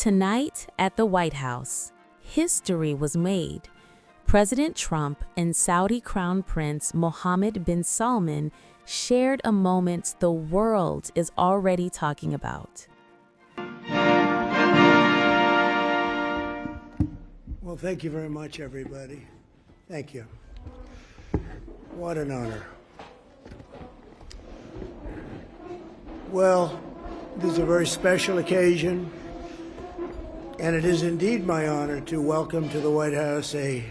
Tonight at the White House, history was made. President Trump and Saudi Crown Prince Mohammed bin Salman shared a moment the world is already talking about. Well, thank you very much, everybody. Thank you. What an honor. Well, this is a very special occasion, and it is indeed my honor to welcome to the White House a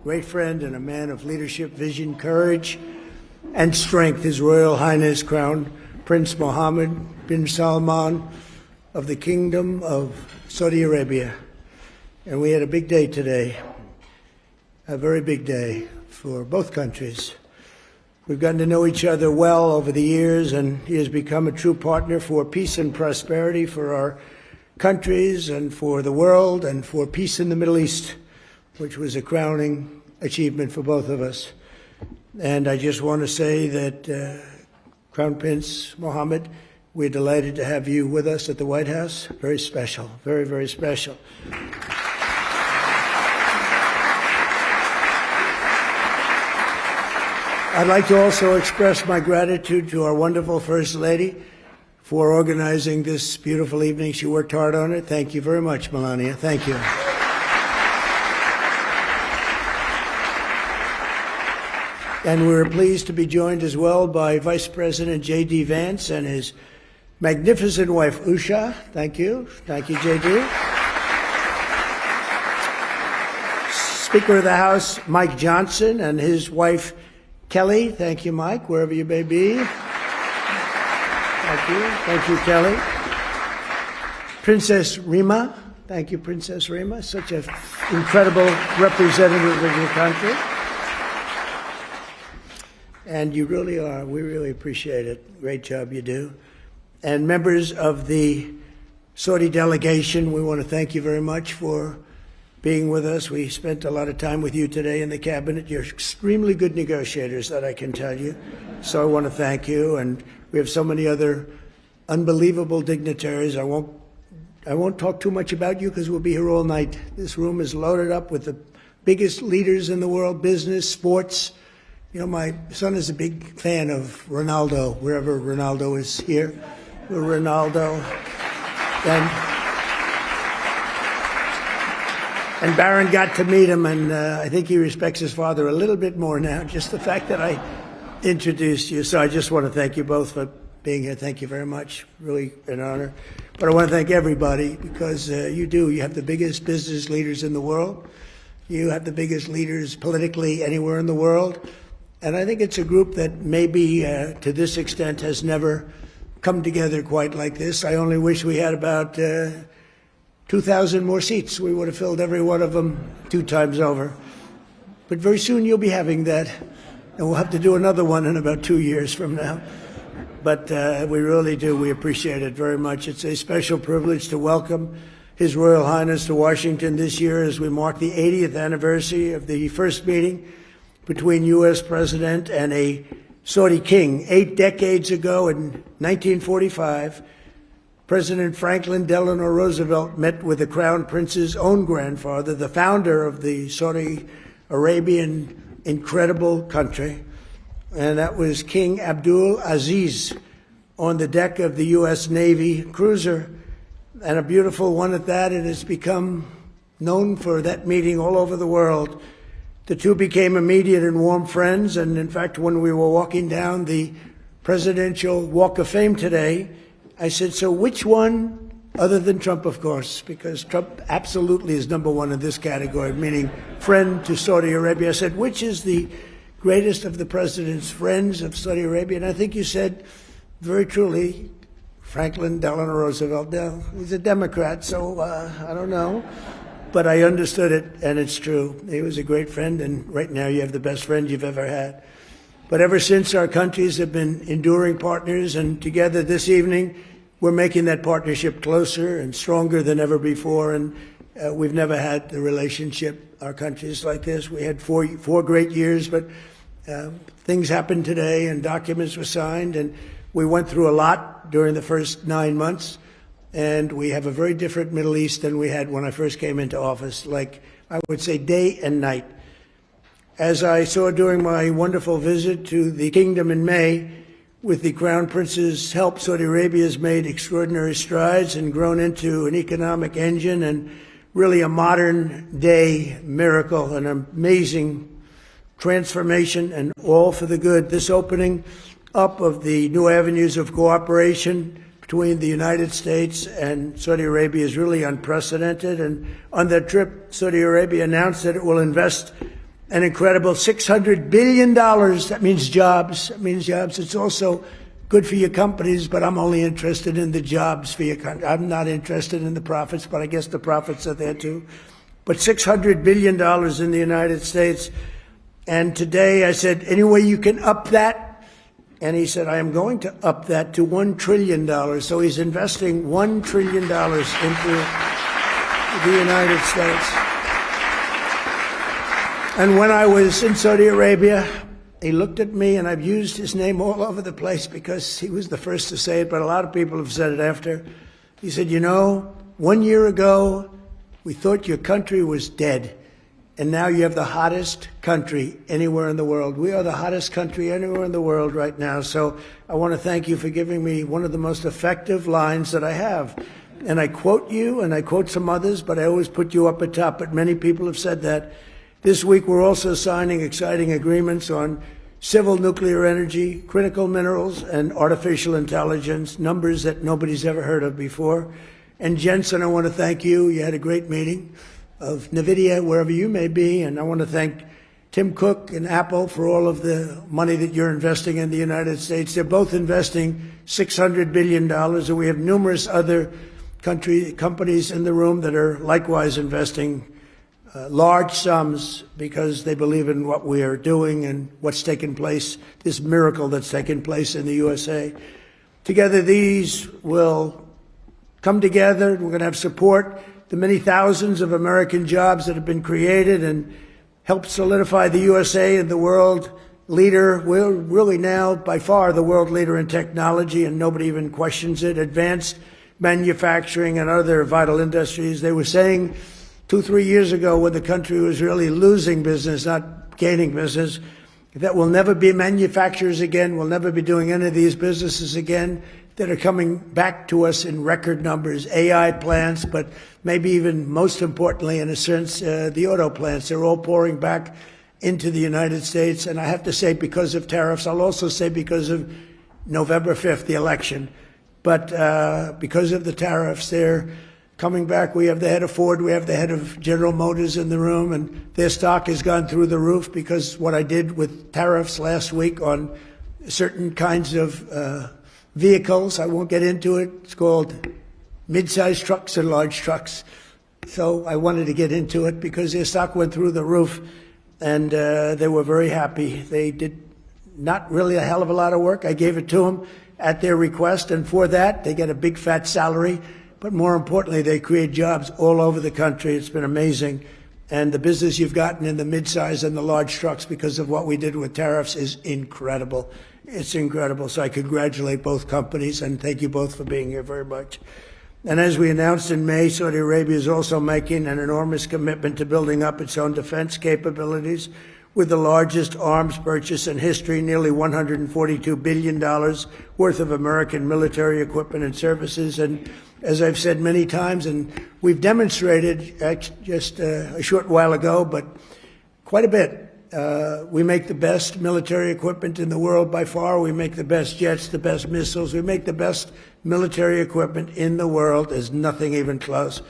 great friend and a man of leadership, vision, courage, and strength, His Royal Highness Crown Prince Mohammed bin Salman of the Kingdom of Saudi Arabia. And we had a big day today, a very big day for both countries. We've gotten to know each other well over the years, and he has become a true partner for peace and prosperity for our countries and for the world and for peace in the Middle East, which was a crowning achievement for both of us. And I just want to say that Crown Prince Mohammed, we're delighted to have you with us at the White House. Very special, very, very special. I'd like to also express my gratitude to our wonderful First Lady for organizing this beautiful evening. She worked hard on it. Thank you very much, Melania. Thank you. And we're pleased to be joined as well by Vice President J.D. Vance and his magnificent wife, Usha. Thank you. Thank you, J.D. Speaker of the House, Mike Johnson, and his wife, Kelly. Thank you, Mike, wherever you may be. Thank you. Thank you, Kelly. Princess Rima. Thank you, Princess Rima. Such an incredible representative of your country. And you really are. We really appreciate it. Great job you do. And members of the Saudi delegation, we want to thank you very much for being with us. We spent a lot of time with you today in the cabinet. You're extremely good negotiators, that I can tell you. So I want to thank you. And we have so many other unbelievable dignitaries. I won't talk too much about you because we'll be here all night. This room is loaded up with the biggest leaders in the world, business, sports. You know, my son is a big fan of Ronaldo, wherever Ronaldo is here. Ronaldo. And Barron got to meet him, and I think he respects his father a little bit more now, just the fact that I introduced you. So I just want to thank you both for being here. Thank you very much. Really an honor. But I want to thank everybody because you have the biggest business leaders in the world. You have the biggest leaders politically anywhere in the world. And I think it's a group that maybe to this extent has never come together quite like this. I only wish we had about 2,000 more seats. We would have filled every one of them 2 times over. But very soon you'll be having that, and we'll have to do another one in about 2 years from now. But we really do. We appreciate it very much. It's a special privilege to welcome His Royal Highness to Washington this year as we mark the 80th anniversary of the first meeting between U.S. President and a Saudi king. 8 decades ago in 1945, President Franklin Delano Roosevelt met with the Crown Prince's own grandfather, the founder of the Saudi Arabian incredible country, and that was King Abdul Aziz on the deck of the U.S. Navy cruiser, and a beautiful one at that. It has become known for that meeting all over the world. The two became immediate and warm friends, and in fact, when we were walking down the Presidential Walk of Fame today, I said, so which one, other than Trump, of course, because Trump absolutely is number one in this category, meaning friend to Saudi Arabia. I said, which is the greatest of the president's friends of Saudi Arabia? And I think you said, very truly, Franklin Delano Roosevelt. Now, he's a Democrat, so I don't know. But I understood it, and it's true. He was a great friend, and right now you have the best friend you've ever had. But ever since, our countries have been enduring partners, and together this evening, we're making that partnership closer and stronger than ever before. And we've never had the relationship, our countries, like this. We had four great years, but things happened today, and documents were signed, and we went through a lot during the first 9 months. and we have a very different Middle East than we had when I first came into office, like I would say day and night. As I saw during my wonderful visit to the kingdom in May, with the Crown Prince's help, Saudi Arabia has made extraordinary strides and grown into an economic engine and really a modern-day miracle, an amazing transformation, and all for the good. This opening up of the new avenues of cooperation between the United States and Saudi Arabia is really unprecedented. And on that trip, Saudi Arabia announced that it will invest an incredible $600 billion. That means jobs. That means jobs. It's also good for your companies, but I'm only interested in the jobs for your country. I'm not interested in the profits, but I guess the profits are there too. But $600 billion in the United States. And today I said, any way you can up that? And he said, I am going to up that to $1 trillion. So he's investing $1 trillion into the United States. And when I was in Saudi Arabia, he looked at me, and I've used his name all over the place because he was the first to say it, but a lot of people have said it after. He said, 1 year ago, we thought your country was dead, and now you have the hottest country anywhere in the world. We are the hottest country anywhere in the world right now. So I want to thank you for giving me one of the most effective lines that I have. And I quote you, and I quote some others, but I always put you up at top. But many people have said that. This week, we're also signing exciting agreements on civil nuclear energy, critical minerals, and artificial intelligence, numbers that nobody's ever heard of before. And Jensen, I want to thank you. You had a great meeting of NVIDIA, wherever you may be. And I want to thank Tim Cook and Apple for all of the money that you're investing in the United States. They're both investing $600 billion, and we have numerous other companies in the room that are likewise investing large sums because they believe in what we are doing and what's taken place, this miracle that's taken place in the USA. Together, these will come together. We're going to have support the many thousands of American jobs that have been created and help solidify the USA and the world leader. We're really now by far the world leader in technology, and nobody even questions it. Advanced manufacturing and other vital industries. They were saying 2-3 years ago, when the country was really losing business, not gaining business, that we'll never be manufacturers again, we'll never be doing any of these businesses again, that are coming back to us in record numbers. AI plants, but maybe even most importantly, in a sense, the auto plants. They're all pouring back into the United States. And I have to say, because of tariffs, I'll also say because of November 5th, the election. But because of the tariffs, they're coming back. We have the head of Ford, we have the head of General Motors in the room, and their stock has gone through the roof because what I did with tariffs last week on certain kinds of vehicles, I won't get into it. It's called mid-sized trucks and large trucks. So I wanted to get into it because their stock went through the roof, and they were very happy. They did not really a hell of a lot of work. I gave it to them at their request, and for that, they get a big fat salary. But more importantly, they create jobs all over the country. It's been amazing. And the business you've gotten in the midsize and the large trucks because of what we did with tariffs is incredible. It's incredible. So I congratulate both companies and thank you both for being here very much. And as we announced in May, Saudi Arabia is also making an enormous commitment to building up its own defense capabilities with the largest arms purchase in history, nearly $142 billion worth of American military equipment and services. And as I've said many times, and we've demonstrated just a short while ago, but quite a bit, we make the best military equipment in the world by far. We make the best jets, the best missiles. We make the best military equipment in the world. There's nothing even close.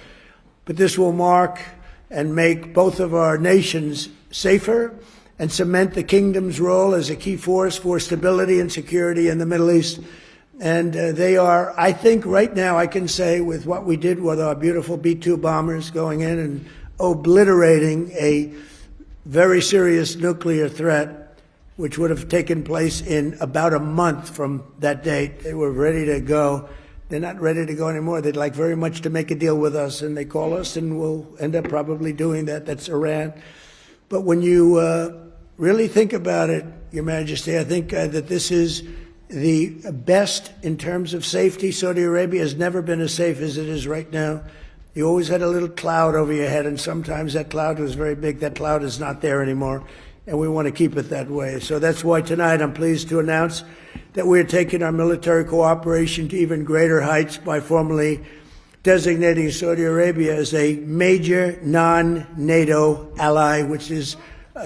But this will mark and make both of our nations safer and cement the kingdom's role as a key force for stability and security in the Middle East. And they are, I think right now I can say, with what we did with our beautiful B-2 bombers going in and obliterating a very serious nuclear threat, which would have taken place in about a month from that date. They were ready to go. They're not ready to go anymore. They'd like very much to make a deal with us, and they call us, and we'll end up probably doing that. That's Iran. But when you really think about it, Your Majesty, I think that this is the best in terms of safety. Saudi Arabia has never been as safe as it is right now. You always had a little cloud over your head, and sometimes that cloud was very big. That cloud is not there anymore, and we want to keep it that way. So that's why tonight I'm pleased to announce that we're taking our military cooperation to even greater heights by formally designating Saudi Arabia as a major non-NATO ally, which is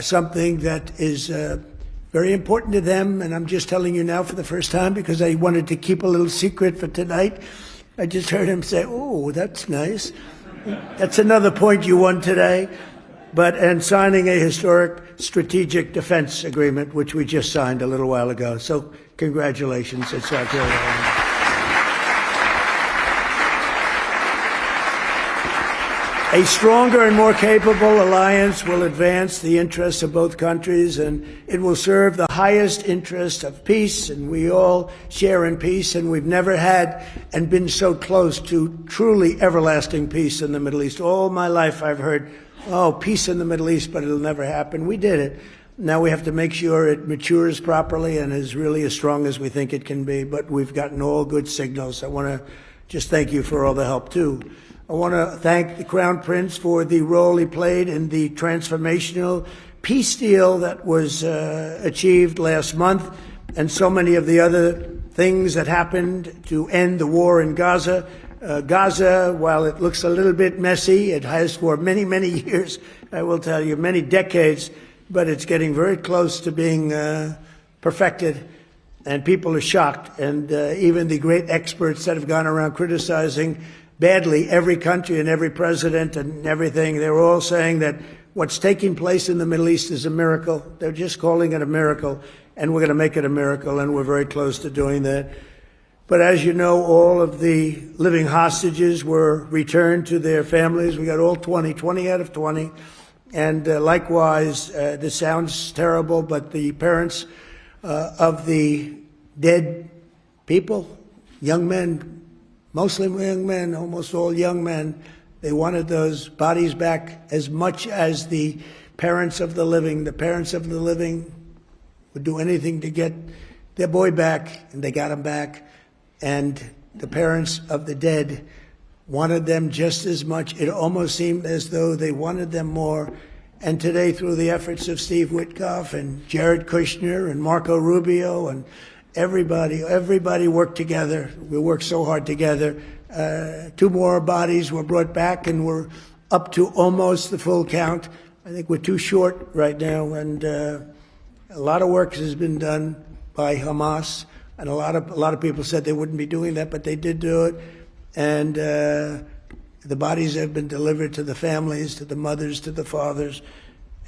something that is very important to them. And I'm just telling you now for the first time because I wanted to keep a little secret for tonight. I just heard him say, "Oh, that's nice." That's another point you won today. And signing a historic strategic defense agreement, which we just signed a little while ago. So congratulations. It's our pleasure. A stronger and more capable alliance will advance the interests of both countries, and it will serve the highest interest of peace, and we all share in peace, and we've never had and been so close to truly everlasting peace in the Middle East. All my life I've heard, oh, peace in the Middle East, but it'll never happen. We did it. Now we have to make sure it matures properly and is really as strong as we think it can be, but we've gotten all good signals. I want to just thank you for all the help, too. I want to thank the Crown Prince for the role he played in the transformational peace deal that was achieved last month, and so many of the other things that happened to end the war in Gaza. Gaza, while it looks a little bit messy, it has for many, many years, I will tell you, many decades, but it's getting very close to being perfected, and people are shocked. And even the great experts that have gone around criticizing badly every country and every president and everything, they're all saying that what's taking place in the Middle East is a miracle. They're just calling it a miracle, and we're going to make it a miracle, and we're very close to doing that. But as you know, all of the living hostages were returned to their families. We got all 20 out of 20. And likewise, this sounds terrible, but the parents of the dead people, young men, mostly young men, almost all young men, they wanted those bodies back as much as the parents of the living. The parents of the living would do anything to get their boy back, and they got him back. And the parents of the dead wanted them just as much. It almost seemed as though they wanted them more. And today, through the efforts of Steve Witkoff and Jared Kushner and Marco Rubio and everybody worked together. We worked so hard together. 2 more bodies were brought back, and we're up to almost the full count. I think we're too short right now, and a lot of work has been done by Hamas, and a lot of people said they wouldn't be doing that, but they did do it. And the bodies have been delivered to the families, to the mothers, to the fathers,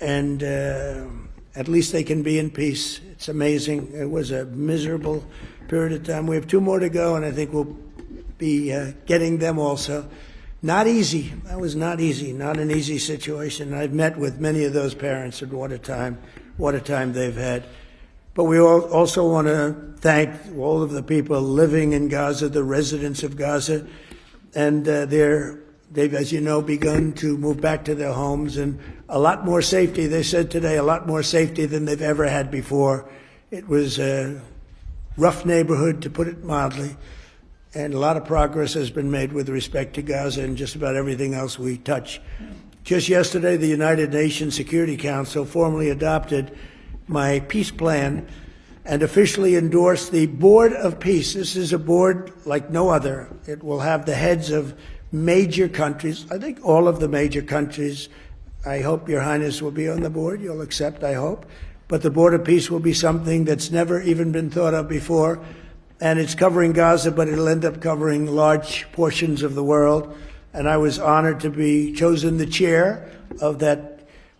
and at least they can be in peace. It's amazing. It was a miserable period of time. We have 2 more to go, and I think we'll be getting them also. Not easy. That was not easy. Not an easy situation. I've met with many of those parents, and what a time they've had. But we also want to thank all of the people living in Gaza, the residents of Gaza, and they've, as you know, begun to move back to their homes, and a lot more safety. They said today a lot more safety than they've ever had before. It was a rough neighborhood, to put it mildly, and a lot of progress has been made with respect to Gaza and just about everything else we touch. Just yesterday, the United Nations Security Council formally adopted my peace plan and officially endorsed the Board of Peace. This is a board like no other. It will have the heads of major countries, I think all of the major countries. I hope Your Highness will be on the board. You'll accept, I hope. But the Board of Peace will be something that's never even been thought of before. And it's covering Gaza, but it'll end up covering large portions of the world. And I was honored to be chosen the chair of that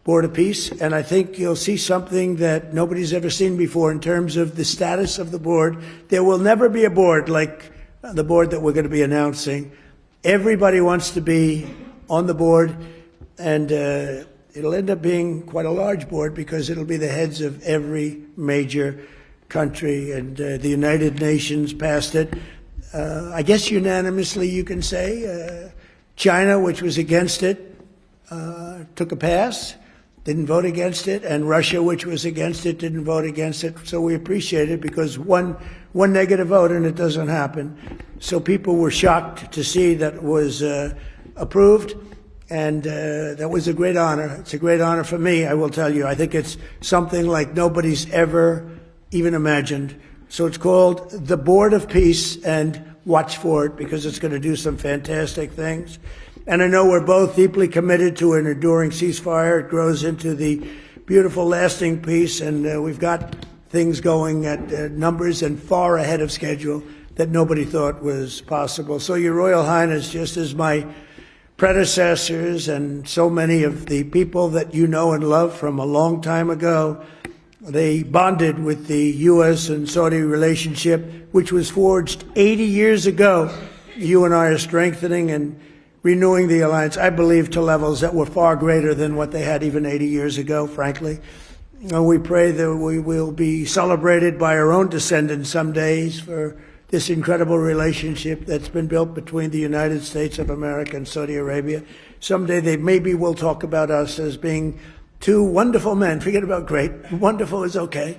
Board of Peace. And I think you'll see something that nobody's ever seen before in terms of the status of the board. There will never be a board like the board that we're going to be announcing. Everybody wants to be on the board, and it'll end up being quite a large board because it'll be the heads of every major country, and the United Nations passed it. I guess unanimously, you can say. China, which was against it, took a pass, didn't vote against it, and Russia, which was against it, didn't vote against it. So we appreciate it because one one negative vote and it doesn't happen. So people were shocked to see that it was approved, and that was a great honor. It's a great honor for me, I will tell you. I think it's something like nobody's ever even imagined. So it's called the Board of Peace, and watch for it because it's going to do some fantastic things. And I know we're both deeply committed to an enduring ceasefire. It grows into the beautiful, lasting peace, and we've got things going at numbers and far ahead of schedule that nobody thought was possible. So, Your Royal Highness, just as my predecessors and so many of the people that you know and love from a long time ago, they bonded with the U.S. and Saudi relationship, which was forged 80 years ago. You and I are strengthening and renewing the alliance, I believe, to levels that were far greater than what they had even 80 years ago, frankly. And we pray that we will be celebrated by our own descendants some days for this incredible relationship that's been built between the United States of America and Saudi Arabia. Someday they maybe will talk about us as being two wonderful men. Forget about great. Wonderful is okay.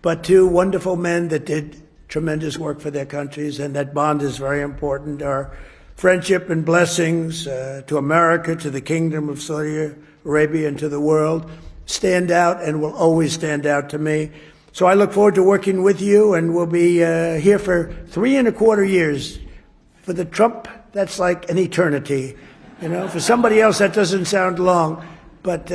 But two wonderful men that did tremendous work for their countries, and that bond is very important. Our friendship and blessings to America, to the Kingdom of Saudi Arabia, and to the world stand out and will always stand out to me. So I look forward to working with you, and we'll be here for 3.25 years. For the Trump, that's like an eternity. You know, for somebody else, that doesn't sound long, but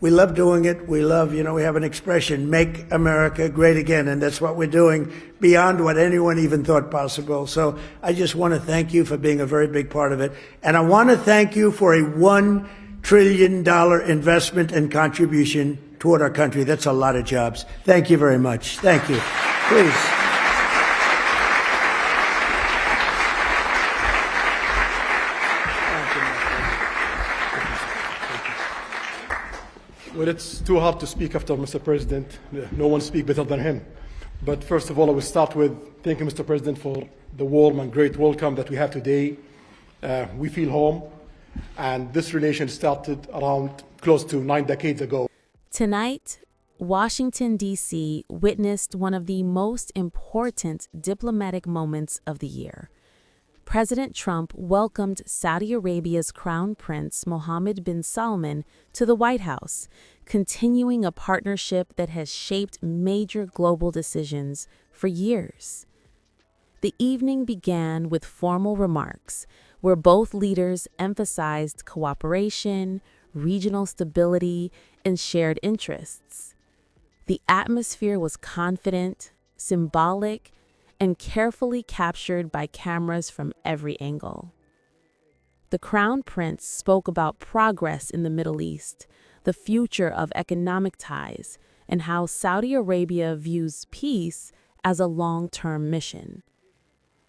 we love doing it. We love, you know, we have an expression, make America great again, and that's what we're doing beyond what anyone even thought possible. So I just want to thank you for being a very big part of it. And I want to thank you for a $1 trillion investment and contribution toward our country. That's a lot of jobs. Thank you very much. Thank you. Please. Well, it's too hard to speak after Mr. President. No one speaks better than him. But first of all, I will start with thanking Mr. President for the warm and great welcome that we have today. We feel home, and this relation started around close to 9 decades ago. Tonight, Washington, D.C. witnessed one of the most important diplomatic moments of the year. President Trump welcomed Saudi Arabia's Crown Prince Mohammed bin Salman to the White House, continuing a partnership that has shaped major global decisions for years. The evening began with formal remarks, where both leaders emphasized cooperation, regional stability, and shared interests. The atmosphere was confident, symbolic, and carefully captured by cameras from every angle. The Crown Prince spoke about progress in the Middle East, the future of economic ties, and how Saudi Arabia views peace as a long-term mission.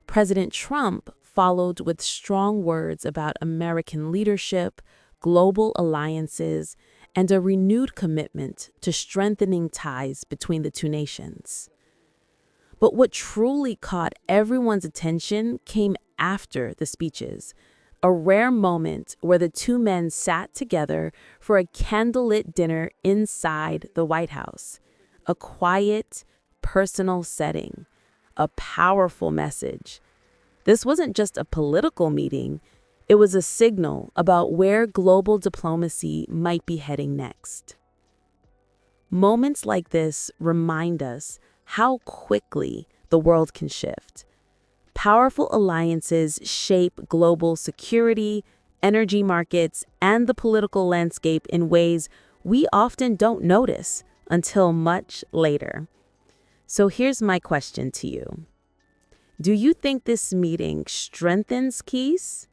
President Trump followed with strong words about American leadership, global alliances, and a renewed commitment to strengthening ties between the two nations. But what truly caught everyone's attention came after the speeches, a rare moment where the two men sat together for a candlelit dinner inside the White House, a quiet, personal setting, a powerful message. This wasn't just a political meeting, it was a signal about where global diplomacy might be heading next. Moments like this remind us how quickly the world can shift. Powerful alliances shape global security, energy markets, and the political landscape in ways we often don't notice until much later. So here's my question to you. Do you think this meeting strengthens peace